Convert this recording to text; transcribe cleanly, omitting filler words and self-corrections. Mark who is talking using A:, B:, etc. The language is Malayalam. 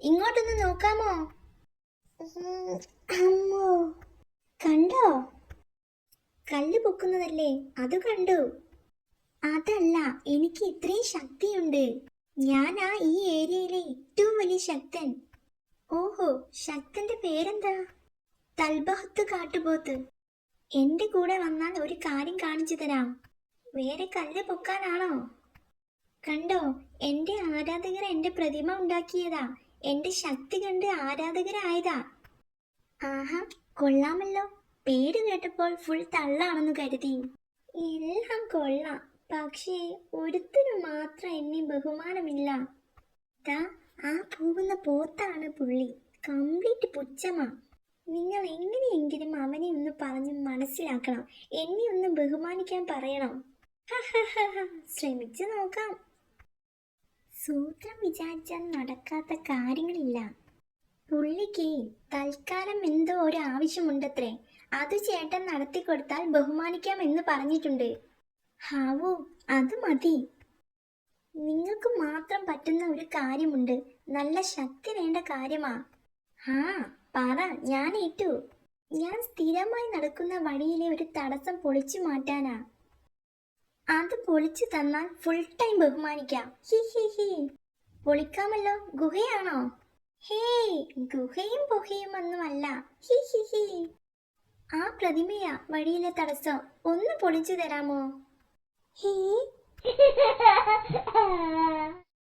A: ഇങ്ങോട്ടൊന്ന് നോക്കാമോ? അമ്മോ, കണ്ടോ? കല്ല് പൊക്കുന്നതല്ലേ, അത് കണ്ടു. അതല്ല, എനിക്ക് ഇത്രയും ശക്തിയുണ്ട്. ഞാനാ ഈ ഏരിയയിലെ ഏറ്റവും വലിയ ശക്തൻ. ഓഹോ, ശക്തന്റെ പേരെന്താ? തൽബഹത്ത് കാട്ടുപോത്ത്. എന്റെ കൂടെ വന്നാൽ ഒരു കാര്യം കാണിച്ചു തരാം. വേറെ കല്ല് പൊക്കാനാണോ? കണ്ടോ, എന്റെ ആരാധകർ എന്റെ പ്രതിമ ഉണ്ടാക്കിയതാ. എന്റെ ശക്തി കണ്ട് ആരാധകരായതാ. ആഹാ, കൊള്ളാമല്ലോ. പേര് കേട്ടപ്പോൾ ഫുൾ തള്ളാണെന്ന് കരുതി. എല്ലാം കൊള്ളാം, പക്ഷേ ഒരുത്തിനു മാത്രം എന്നെ ബഹുമാനമില്ല. ആ പോകുന്ന പോത്താണ് പുള്ളി. കംപ്ലീറ്റ് പുച്ഛമാ. നിങ്ങൾ എങ്ങനെയെങ്കിലും അവനെ ഒന്ന് പറഞ്ഞ് മനസ്സിലാക്കണം. എന്നെ ഒന്ന് ബഹുമാനിക്കാൻ പറയണം. ശ്രമിച്ചു നോക്കാം. സൂത്രം വിചാരിച്ചാൽ നടക്കാത്ത കാര്യങ്ങളില്ല. പുള്ളിക്ക് തൽക്കാലം എന്തോ ഒരു ആവശ്യമുണ്ടത്രേ. അത് ചേട്ടൻ നടത്തിക്കൊടുത്താൽ ബഹുമാനിക്കാം എന്ന് പറഞ്ഞിട്ടുണ്ട്. ഹാവോ, അത് മതി. നിങ്ങൾക്ക് മാത്രം പറ്റുന്ന ഒരു കാര്യമുണ്ട്. നല്ല ശക്തി വേണ്ട കാര്യമാ. ആ പറ, ഞാൻ ഏറ്റു. ഞാൻ സ്ഥിരമായി നടക്കുന്ന വഴിയിലെ ഒരു തടസ്സം പൊളിച്ചു മാറ്റാനാ. അത് പൊളിച്ചു തന്നാൽ ഫുൾ ടൈം ബഹുമാനിക്കാം. ഹി ഹി ഹി. പൊളിക്കാമല്ലോ. ഗുഹയാണോ? ഹേയ്, ഗുഹയും ഗുഹയും ഒന്നുമല്ല. ഹി ഹി ഹി. ആ പ്രതിമയാ വഴിയിലെ തടസ്സം. ഒന്ന് പൊളിച്ചു തരാമോ? ഹേ